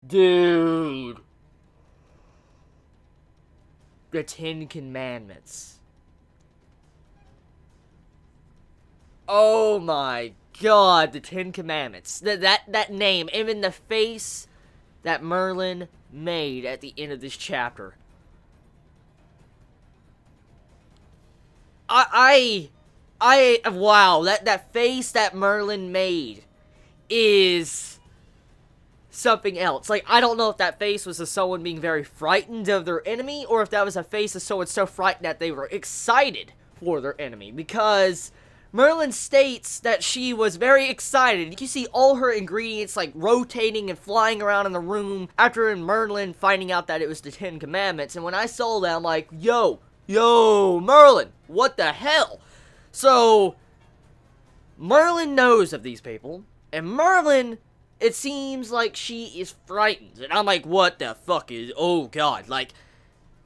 Dude. The Ten Commandments. Oh my god, the Ten Commandments. That name, even the face that Merlin made at the end of this chapter. Wow, that face that Merlin made is something else. Like, I don't know if that face was of someone being very frightened of their enemy, or if that was a face of someone so frightened that they were excited for their enemy, because Merlin states that she was very excited. You see all her ingredients, like, rotating and flying around in the room after Merlin finding out that it was the Ten Commandments, and when I saw that, I'm like, yo, Merlin, what the hell? So, Merlin knows of these people, and Merlin, it seems like she is frightened. And I'm like, what the fuck is... Oh, God. Like,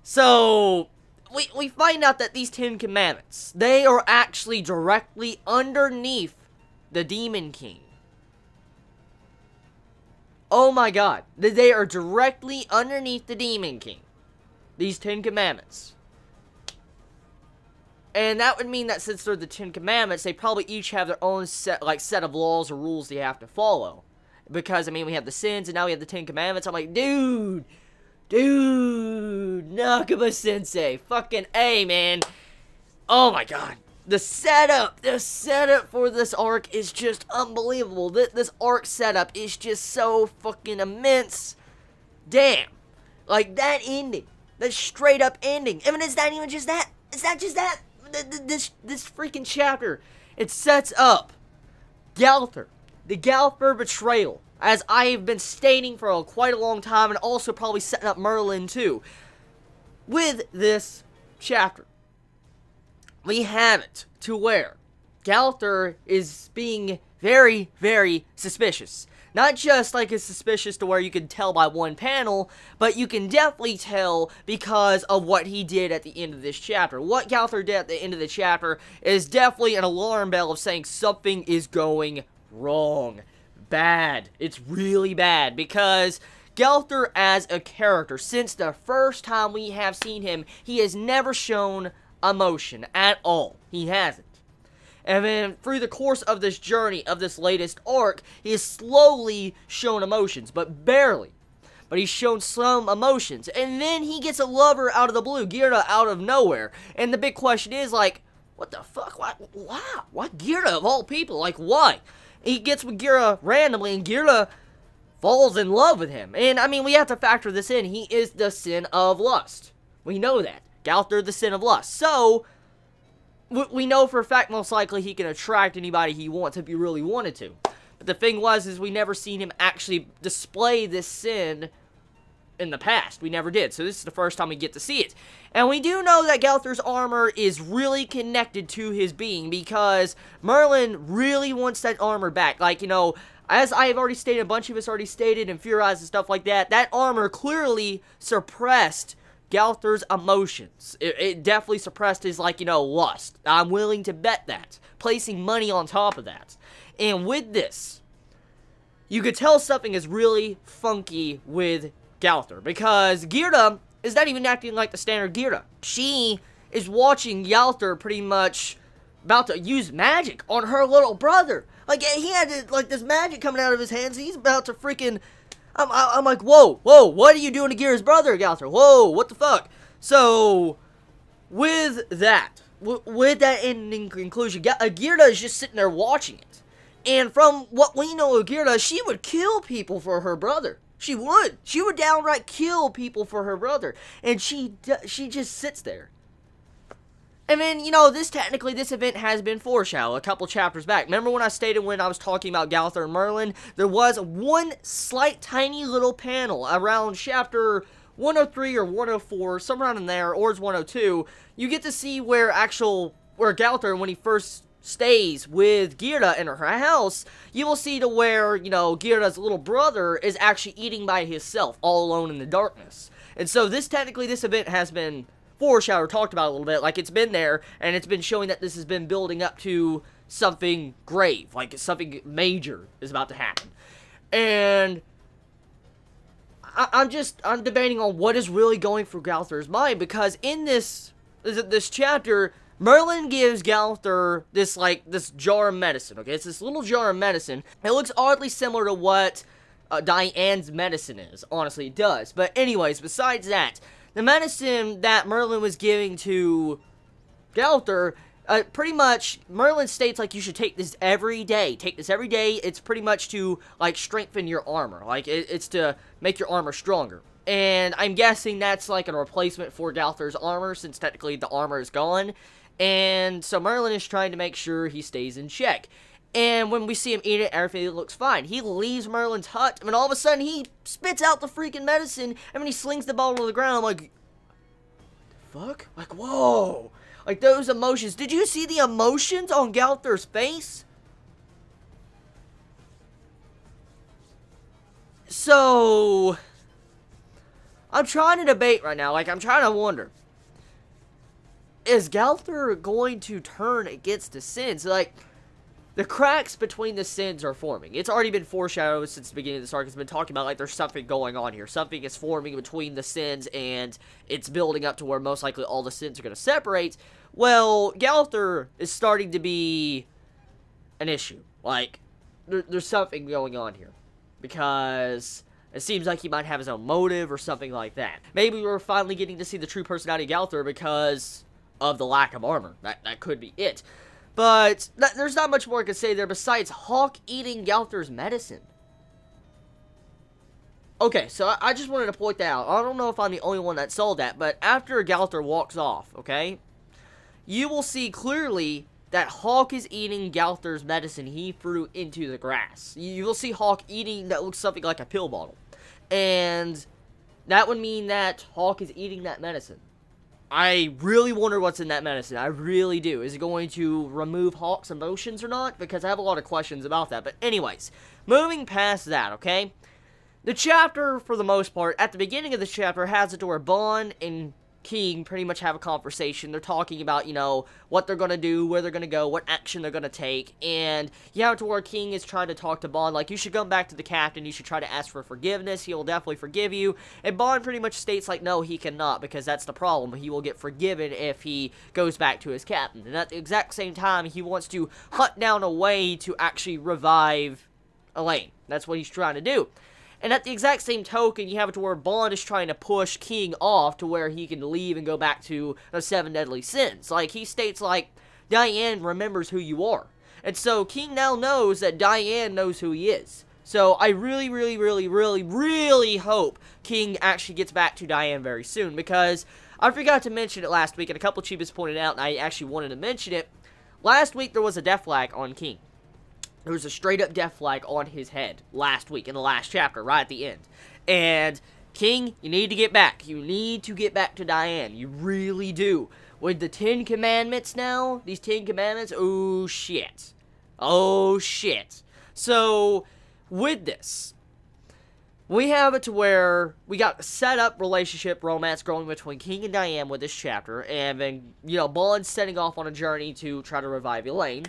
so... We find out that these Ten Commandments, they are actually directly underneath the Demon King. Oh, my God. They are directly underneath the Demon King. These Ten Commandments. And that would mean that since they're the Ten Commandments, they probably each have their own set of laws or rules they have to follow. Because, I mean, we have the sins, and now we have the Ten Commandments. I'm like, dude, Nakama-sensei, fucking A, man. Oh my god. The setup for this arc is just unbelievable. This arc setup is just so fucking immense. Damn. Like, that ending. That straight up ending. I mean, it's not even just that. It's not just that. This freaking chapter. It sets up Galther. The Galther betrayal, as I have been stating for quite a long time, and also probably setting up Merlin too. With this chapter, we have it to where Galther is being very, very suspicious. Not just like it's suspicious to where you can tell by one panel, but you can definitely tell because of what he did at the end of this chapter. What Galther did at the end of the chapter is definitely an alarm bell of saying something is going wrong. Bad. It's really bad, because Galther as a character, since the first time we have seen him, he has never shown emotion at all. He hasn't. And then through the course of this journey, of this latest arc, he has slowly shown emotions, but barely. But he's shown some emotions. And then he gets a lover out of the blue, Gira out of nowhere. And the big question is, like, what the fuck? Why Gira of all people? Like, why? He gets with Gira randomly, and Gira falls in love with him. And, I mean, we have to factor this in. He is the sin of lust. We know that. Galther, the sin of lust. So, we know for a fact, most likely, he can attract anybody he wants if he really wanted to. But the thing is we never seen him actually display this sin in the past. We never did. So this is the first time we get to see it. And we do know that Galther's armor is really connected to his being, because Merlin really wants that armor back. Like, you know, as I have already stated, a bunch of us already stated, and Fear Eyes and stuff like that, that armor clearly suppressed Galther's emotions. It definitely suppressed his, like, you know, lust. I'm willing to bet that. Placing money on top of that. And with this, you could tell something is really funky with Galther, because Gira is not even acting like the standard Gira. She is watching Galther pretty much about to use magic on her little brother. Like, he had, like, this magic coming out of his hands, and he's about to freaking... I'm like, whoa, what are you doing to Gira's brother, Galther? Whoa, what the fuck? So, with that ending conclusion, Gira is just sitting there watching it. And from what we know of Gira, she would kill people for her brother. She would downright kill people for her brother. And she just sits there. And then, you know, this event has been foreshadowed a couple chapters back. Remember when I stated when I was talking about Galther and Merlin? There was one slight, tiny little panel around chapter 103 or 104, somewhere around in there, or it's 102. You get to see where Galther, when he first stays with Gira in her house, you will see to where, you know, Gira's little brother is actually eating by himself, all alone in the darkness. And so this event has been foreshadowed, talked about a little bit, like it's been there, and it's been showing that this has been building up to something grave, like something major is about to happen. And I'm debating on what is really going through Galther's mind, because in this chapter, Merlin gives Galther this jar of medicine, okay? It's this little jar of medicine. It looks oddly similar to what Diane's medicine is. Honestly, it does. But anyways, besides that, the medicine that Merlin was giving to Galther, pretty much, Merlin states, like, you should take this every day. Take this every day. It's pretty much to, like, strengthen your armor. Like, it's to make your armor stronger. And I'm guessing that's, like, a replacement for Galther's armor, since technically the armor is gone. And so Merlin is trying to make sure he stays in check. And when we see him eat it, everything looks fine. He leaves Merlin's hut, and all of a sudden, he spits out the freaking medicine, and when he slings the bottle to the ground, I'm like, what the fuck? Like, whoa. Like, those emotions. Did you see the emotions on Galther's face? So, I'm trying to debate right now. Like, I'm trying to wonder, is Galther going to turn against the Sins? Like, the cracks between the Sins are forming. It's already been foreshadowed since the beginning of this arc. It's been talking about, like, there's something going on here. Something is forming between the Sins, and it's building up to where most likely all the Sins are going to separate. Well, Galther is starting to be an issue. Like, there's something going on here. Because it seems like he might have his own motive or something like that. Maybe we're finally getting to see the true personality of Galther because of the lack of armor. That could be it. But there's not much more I can say there besides Hawk eating Galther's medicine. Okay, so I just wanted to point that out. I don't know if I'm the only one that saw that, but after Galther walks off, okay, you will see clearly that Hawk is eating Galther's medicine he threw into the grass. You will see Hawk eating that looks something like a pill bottle. And that would mean that Hawk is eating that medicine. I really wonder what's in that medicine. I really do. Is it going to remove Hawk's emotions or not? Because I have a lot of questions about that. But anyways, moving past that, okay? The chapter, for the most part, at the beginning of the chapter, has it to where Bond and King pretty much have a conversation. They're talking about, you know, what they're going to do, where they're going to go, what action they're going to take, and you have to where King is trying to talk to Bond, like, you should come back to the captain, you should try to ask for forgiveness, he will definitely forgive you, and Bond pretty much states, like, no, he cannot, because that's the problem, he will get forgiven if he goes back to his captain, and at the exact same time, he wants to hunt down a way to actually revive Elaine. That's what he's trying to do. And at the exact same token, you have it to where Bond is trying to push King off to where he can leave and go back to the 7 Deadly Sins. Like, he states, like, Diane remembers who you are. And so, King now knows that Diane knows who he is. So, I really, really, really, really, really hope King actually gets back to Diane very soon. Because I forgot to mention it last week, and a couple of Chibis pointed out, and I actually wanted to mention it. Last week, there was a death flag on King. There was a straight-up death flag on his head last week, in the last chapter, right at the end. And, King, you need to get back. You need to get back to Diane. You really do. With the 10 Commandments now, these 10 Commandments, oh, shit. Oh, shit. So, with this, we have it to where we got a set-up relationship, romance growing between King and Diane with this chapter, and then, you know, Bond setting off on a journey to try to revive Elaine.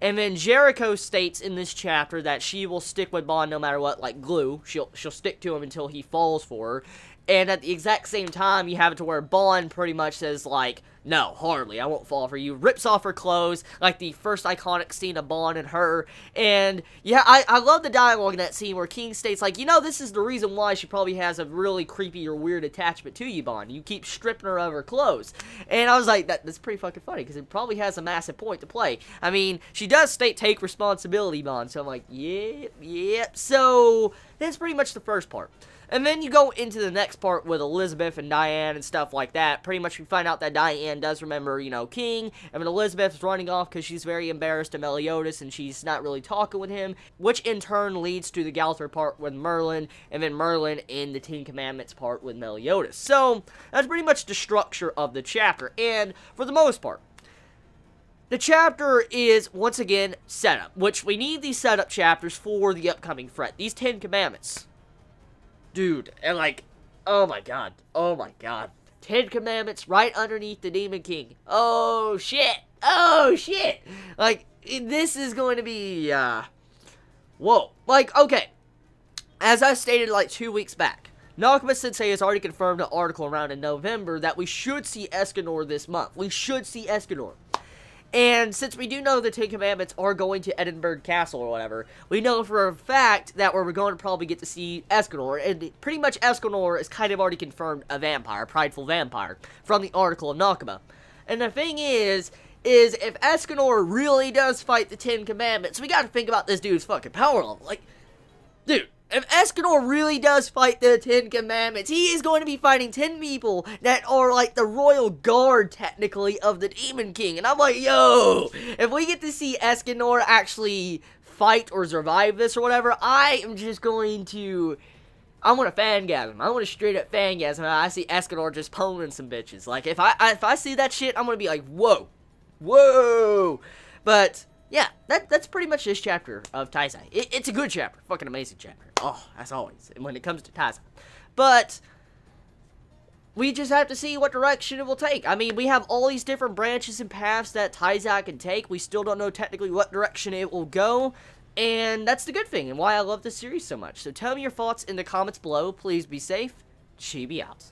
And then Jericho states in this chapter that she will stick with Bond no matter what, like glue. She'll stick to him until he falls for her. And at the exact same time, you have it to where Bond pretty much says, like, no, hardly, I won't fall for you. Rips off her clothes, like the first iconic scene of Bond and her. And, yeah, I love the dialogue in that scene where King states, like, you know, this is the reason why she probably has a really creepy or weird attachment to you, Bond. You keep stripping her of her clothes. And I was like, that's pretty fucking funny, because it probably has a massive point to play. I mean, she does state, take responsibility, Bond. So I'm like, yeah. So, that's pretty much the first part. And then you go into the next part with Elizabeth and Diane and stuff like that. Pretty much we find out that Diane does remember, you know, King. And then Elizabeth is running off because she's very embarrassed of Meliodas and she's not really talking with him. Which in turn leads to the Galther part with Merlin. And then Merlin in the 10 Commandments part with Meliodas. So, that's pretty much the structure of the chapter. And for the most part, the chapter is, once again, setup. Which we need these setup chapters for the upcoming threat. These 10 Commandments. Dude, and like, oh my god. 10 Commandments right underneath the Demon King. Oh shit. Like, this is going to be, whoa. Like, okay, as I stated like 2 weeks back, Nakama Sensei has already confirmed an article around in November that we should see Escanor this month. We should see Escanor. And since we do know the Ten Commandments are going to Edinburgh Castle or whatever, we know for a fact that we're going to probably get to see Escanor. And pretty much Escanor is kind of already confirmed a vampire, a prideful vampire, from the article of Nakama. And the thing is if Escanor really does fight the Ten Commandments, we gotta think about this dude's fucking power level. Like, dude, if Escanor really does fight the Ten Commandments, he is going to be fighting 10 people that are like the royal guard, technically, of the Demon King. And I'm like, yo, if we get to see Escanor actually fight or survive this or whatever, I am just going to... I want to fangasm. I want to straight up fangasm. I see Escanor just pulling some bitches. Like, if I see that shit, I'm going to be like, whoa. Whoa. But... yeah, that's pretty much this chapter of Taizai. It's a good chapter. Fucking amazing chapter. Oh, as always, when it comes to Taizai. But, we just have to see what direction it will take. I mean, we have all these different branches and paths that Taizai can take. We still don't know technically what direction it will go. And that's the good thing, and why I love this series so much. So tell me your thoughts in the comments below. Please be safe. Chibi out.